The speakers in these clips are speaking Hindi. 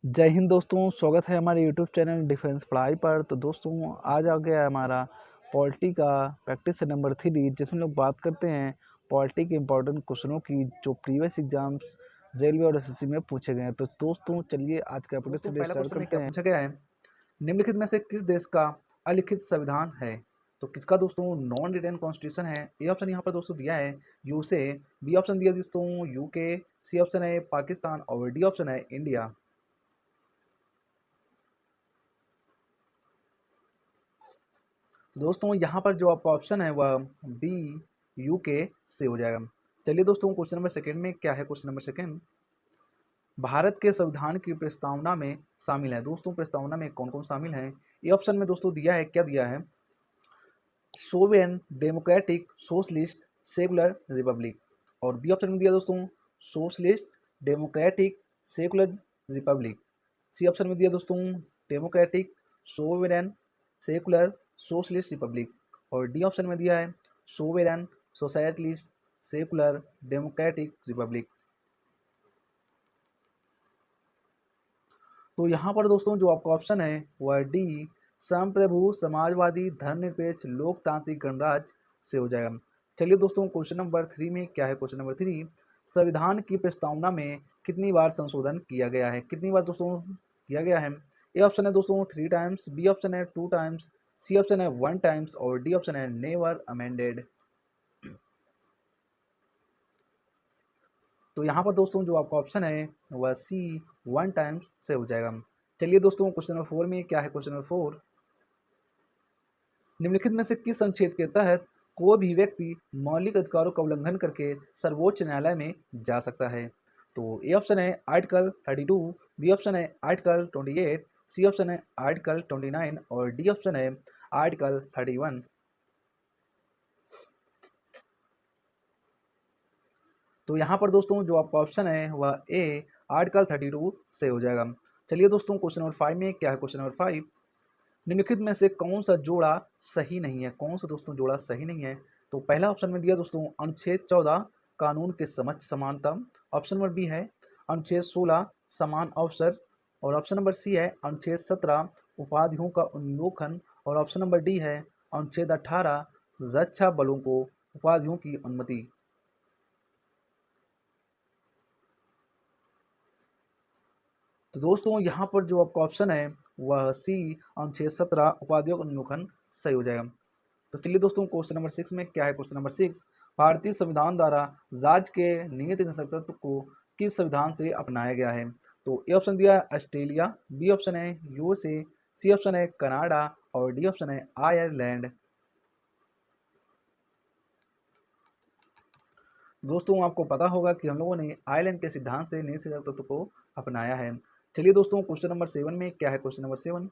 जय हिंद दोस्तों, स्वागत है हमारे यूट्यूब चैनल डिफेंस पढ़ाई पर। तो दोस्तों आज आ गया है हमारा पॉलिटी का प्रैक्टिस नंबर 3, जिसमें लोग बात करते हैं पॉलिटी के इंपॉर्टेंट क्वेश्चनों की जो प्रीवियस एग्जाम्स रेलवे और एसएससी में पूछे गए हैं। तो दोस्तों चलिए आज का दोस्तों प्रैक्टिस पहला स्टार्ट क्वेश्चन में करते क्या हैं। पूछा गया है? निम्नलिखित में से किस देश का अलिखित संविधान है? तो किसका दोस्तों नॉन रिटन कॉन्स्टिट्यूशन है? ए ऑप्शन यहाँ पर दोस्तों दिया है यूएसए, बी ऑप्शन दिया दोस्तों यूके, सी ऑप्शन है पाकिस्तान और डी ऑप्शन है इंडिया। तो दोस्तों यहाँ पर जो आपका ऑप्शन है वह बी यूके से हो जाएगा। चलिए दोस्तों क्वेश्चन नंबर सेकंड में क्या है? क्वेश्चन नंबर सेकंड, भारत के संविधान की प्रस्तावना में शामिल है। दोस्तों प्रस्तावना में कौन कौन शामिल है? ए ऑप्शन में दोस्तों दिया है, क्या दिया है? Sovereign democratic socialist secular republic. और बी ऑप्शन में दिया दोस्तों socialist democratic secular republic. C option में दिया दोस्तों democratic sovereign secular socialist republic. और डी ऑप्शन में दिया है sovereign socialist secular democratic republic. तो यहाँ पर दोस्तों जो आपका ऑप्शन है वह डी संप्रभु समाजवादी धर्मनिरपेक्ष लोकतांत्रिक गणराज्य से हो जाएगा। चलिए दोस्तों क्वेश्चन नंबर 3 में क्या है? क्वेश्चन नंबर 3, संविधान की प्रस्तावना में कितनी बार संशोधन किया गया है? कितनी बार दोस्तों किया गया है? ए ऑप्शन है दोस्तों 3 टाइम्स, बी ऑप्शन है 2 टाइम्स, सी ऑप्शन है 1 टाइम्स और डी ऑप्शन है नेवर अमेंडेड। तो यहाँ पर दोस्तों जो आपका ऑप्शन है वह सी 1 टाइम्स से हो जाएगा। चलिए दोस्तों क्वेश्चन नंबर 4 में क्या है? क्वेश्चन नंबर 4, निम्नलिखित में से किस अनुच्छेद के तहत कोई भी व्यक्ति मौलिक अधिकारों का उल्लंघन करके सर्वोच्च न्यायालय में जा सकता है? तो ए ऑप्शन है आर्टिकल 32, बी ऑप्शन है आर्टिकल 28, सी ऑप्शन है आर्टिकल 29 और डी ऑप्शन है आर्टिकल 31। तो यहाँ पर दोस्तों जो आपका ऑप्शन है वह ए आर्टिकल 32 से हो जाएगा। चलिए दोस्तों क्वेश्चन नंबर 5 में क्या है? क्वेश्चन नंबर 5, निम्नलिखित में से कौन सा जोड़ा सही नहीं है? कौन सा दोस्तों जोड़ा सही नहीं है? तो पहला ऑप्शन में दिया दोस्तों अनुच्छेद 14 कानून के समझ समानता। ऑप्शन नंबर बी है अनुच्छेद 16 समान अवसर। और ऑप्शन नंबर सी है अनुच्छेद 17 उपाधियों का उन्मूलन। और ऑप्शन नंबर डी है अनुच्छेद 18 रक्षा बलों को उपाधियों की अनुमति। तो दोस्तों यहाँ पर जो आपका ऑप्शन है वह सी अनुच्छेद 17 उपाधियों का उन्मूलन सही हो जाएगा। तो चलिए दोस्तों क्वेश्चन नंबर 6 में क्या है? क्वेश्चन नंबर 6, भारतीय संविधान द्वारा राज्य के नियत तत्व को किस संविधान से अपनाया गया है? तो ए ऑप्शन दिया है ऑस्ट्रेलिया, बी ऑप्शन है यूएसए, सी ऑप्शन है कनाडा और डी ऑप्शन है आयरलैंड। दोस्तों आपको पता होगा कि हम लोगों ने आयरलैंड के सिद्धांत से नियत तत्व को अपनाया है। चलिए दोस्तों क्वेश्चन नंबर 7 में क्या है? क्वेश्चन नंबर 7,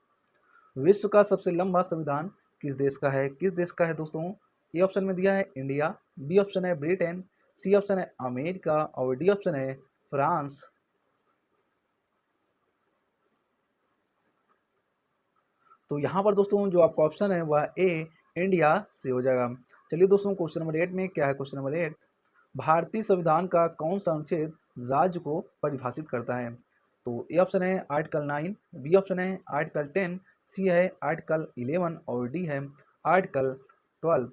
विश्व का सबसे लंबा संविधान किस देश का है? किस देश का है दोस्तों? ए ऑप्शन में दिया है इंडिया, बी ऑप्शन है ब्रिटेन, सी ऑप्शन है अमेरिका और डी ऑप्शन है फ्रांस। तो यहाँ पर दोस्तों जो आपका ऑप्शन है वह ए इंडिया से हो जाएगा। चलिए दोस्तों क्वेश्चन नंबर 8 में क्या है? क्वेश्चन नंबर 8, भारतीय संविधान का कौन सा अनुच्छेद राज्य को परिभाषित करता है? तो ए ऑप्शन है आर्टिकल 9, बी ऑप्शन है आर्टिकल 10, सी है आर्टिकल 11 और डी है आर्टिकल 12।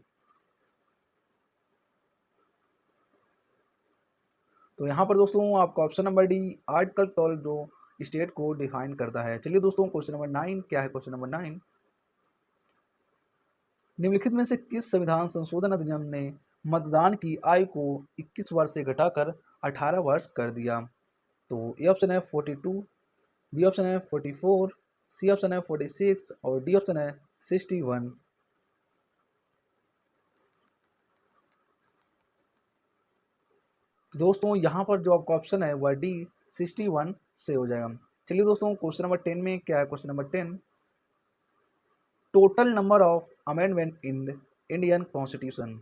तो यहाँ पर दोस्तों आपका ऑप्शन नंबर डी आर्टिकल 12 जो स्टेट को डिफाइन करता है। चलिए दोस्तों क्वेश्चन नंबर 9 क्या है? क्वेश्चन नंबर 9, निम्नलिखित में से किस संविधान संशोधन अधिनियम ने मतदान की आयु को 21 वर्ष से घटाकर 18 वर्ष कर दिया? तो ए ऑप्शन है 42, बी ऑप्शन है 44, सी ऑप्शन है 46 और डी ऑप्शन है 61। दोस्तों यहाँ पर जो आपका ऑप्शन है वह डी 61 से हो जाएगा। चलिए दोस्तों क्वेश्चन नंबर 10 में क्या है? Question number 10, total number of amendment in Indian constitution.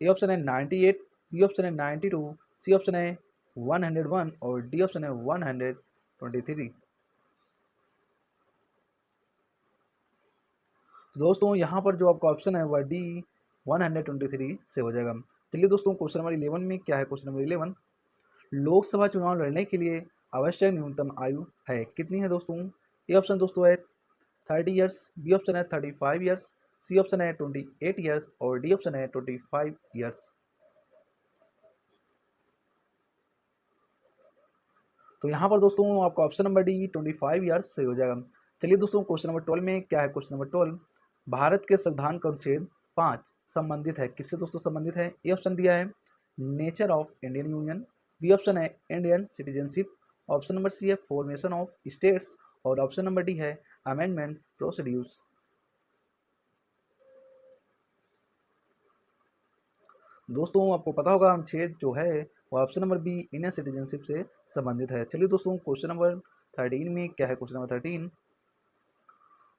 A option है 98, बी ऑप्शन है 92, सी ऑप्शन है 101 और डी ऑप्शन है 123। तो दोस्तों यहाँ पर जो आपका ऑप्शन है वह डी 123 से हो जाएगा। चलिए दोस्तों क्वेश्चन नंबर 11 में क्या है? क्वेश्चन नंबर 11, लोकसभा चुनाव लड़ने के लिए आवश्यक न्यूनतम आयु है, कितनी है दोस्तों? ए ऑप्शन दोस्तों है 30 ईयर्स, बी ऑप्शन है 35 ईयर्स, सी ऑप्शन है 28 ईयर्स और डी ऑप्शन है 25 ईयर्स। तो यहाँ पर दोस्तों आपका ऑप्शन नंबर डी 25 ईयर्स से हो जाएगा। चलिए दोस्तों क्वेश्चन नंबर 12 में क्या है। क्वेश्चन नंबर 12, भारत के संविधान का अनुच्छेद 5 संबंधित है, किससे दोस्तों संबंधित है? ए ऑप्शन दिया है nature of Indian union, B option है Indian citizenship, option number C है फॉर्मेशन ऑफ स्टेट्स और ऑप्शन नंबर डी है अमेंडमेंट प्रोसीड्यूर्स। दोस्तों आपको पता होगा अनुच्छेद जो है वो option number B Indian citizenship से संबंधित है। चलिए दोस्तों क्वेश्चन नंबर 13 में क्या है। Question number 13,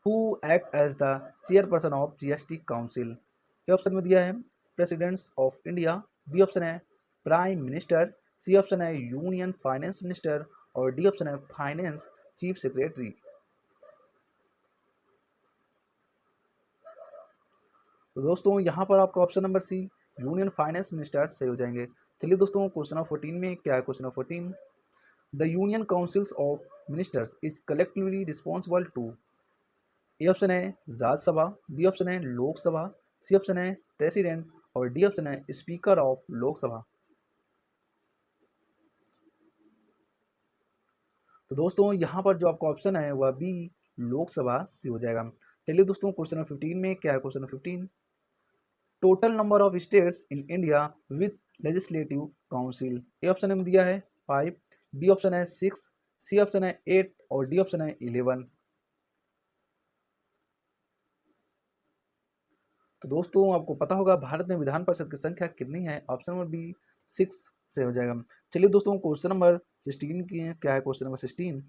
who acts as the chairperson of GST council? ये ऑप्शन में दिया है presidents of India, B option है प्राइम मिनिस्टर, सी ऑप्शन है यूनियन फाइनेंस मिनिस्टर और डी ऑप्शन है फाइनेंस चीफ सेक्रेटरी। तो दोस्तों यहाँ पर आपका option number C union finance minister से हो जाएंगे। चलिए दोस्तों क्वेश्चन नंबर 14 में क्या है। Question number 14, the union councils of ministers is collectively responsible to? A option है राज्यसभा, बी ऑप्शन है लोकसभा, सी ऑप्शन है प्रेसिडेंट और डी ऑप्शन है स्पीकर ऑफ लोकसभा। तो दोस्तों यहाँ पर जो आपका ऑप्शन है वह बी लोकसभा से हो जाएगा। चलिए दोस्तों क्वेश्चन नंबर 15 में क्या है। Question number 15, total number of states in India with legislative council? A option में दिया है 5, बी ऑप्शन है 6, सी ऑप्शन है 8 और डी ऑप्शन है 11। तो दोस्तों आपको पता होगा भारत में विधान परिषद की संख्या कितनी है? ऑप्शन नंबर बी 6 से हो जाएगा। चलिए दोस्तों क्वेश्चन नंबर 16 की क्या है। Question number 16,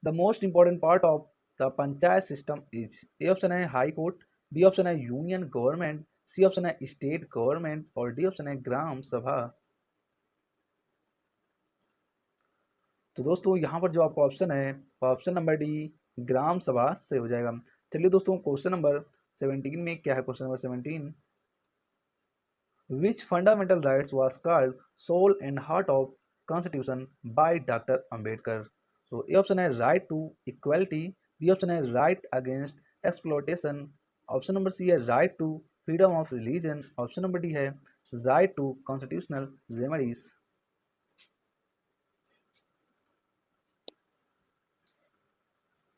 the most important part of the panchayat system is? A option है हाई कोर्ट, बी ऑप्शन है यूनियन गवर्नमेंट, सी ऑप्शन है स्टेट गवर्नमेंट और डी ऑप्शन है ग्राम सभा। तो दोस्तों यहाँ पर जो आपका ऑप्शन है वो ऑप्शन नंबर डी ग्राम सभा से हो जाएगा। चलिए दोस्तों क्वेश्चन नंबर 17 में क्या है। Question number 17, which fundamental rights was called soul and heart of constitution by Dr. Ambedkar? So A option है right to equality, B option है right against exploitation, option number C है right to freedom of religion, option number D है right to constitutional remedies।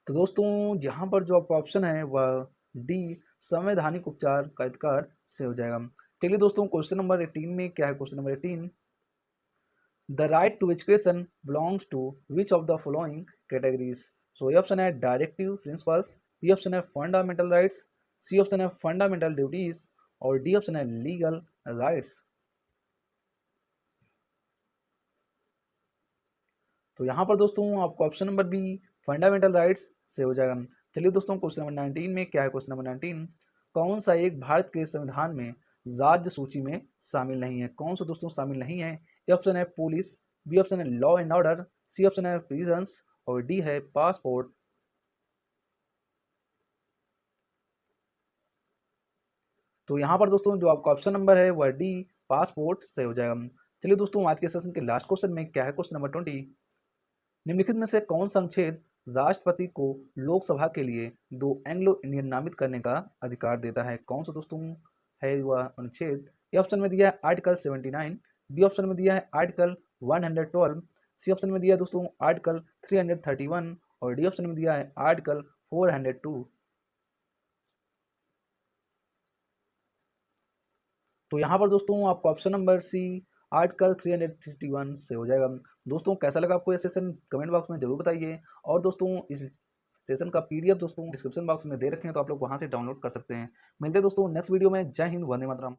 तो दोस्तों यहाँ पर जो आपका ऑप्शन है वह डी संवैधानिक उपचार का अधिकार से हो जाएगा। चलिए दोस्तों क्वेश्चन नंबर 18 में क्या है। Question number 18, the right to education belongs to which of the following categories? So ये ऑप्शन है डायरेक्टिव प्रिंसिपल्स, बी ऑप्शन है फंडामेंटल राइट्स, सी ऑप्शन है फंडामेंटल ड्यूटीज और डी ऑप्शन है लीगल राइट्स। तो यहाँ पर दोस्तों आपको option number B fundamental rights से हो जाएगा। चलिए दोस्तों क्वेश्चन नंबर 19 में क्या है। क्वेश्चन नंबर 19, कौन सा एक भारत के संविधान में राज्य सूची में शामिल नहीं है? कौन सा दोस्तों शामिल नहीं है? ए ऑप्शन है पुलिस, बी ऑप्शन है law and order, C option है प्रिजन्स और डी है पासपोर्ट। तो यहाँ पर दोस्तों जो आपका ऑप्शन नंबर है वह डी पासपोर्ट से हो जाएगा। चलिए दोस्तों आज के सेशन के लास्ट क्वेश्चन में क्या है। क्वेश्चन नंबर 20, निम्नलिखित में से कौन सा अनुच्छेद राष्ट्रपति को लोकसभा के लिए 2 एंग्लो इंडियन नामित करने का अधिकार देता है? कौन सा दोस्तों है वह अनुच्छेद? ए ऑप्शन में दिया है आर्टिकल 79, बी ऑप्शन में दिया है आर्टिकल 112, सी ऑप्शन में दिया है दोस्तों आर्टिकल 331 और डी ऑप्शन में दिया है आर्टिकल 402। तो यहाँ पर दोस्तों आपका ऑप्शन नंबर सी आर्टिकल 331 से हो जाएगा। दोस्तों कैसा लगा आपको ये सेशन कमेंट बॉक्स में जरूर बताइए और दोस्तों इस सेशन का पीडीएफ दोस्तों डिस्क्रिप्शन बॉक्स में दे रखे हैं तो आप लोग वहां से डाउनलोड कर सकते हैं। मिलते हैं दोस्तों नेक्स्ट वीडियो में। जय हिंद, वंदे मातरम।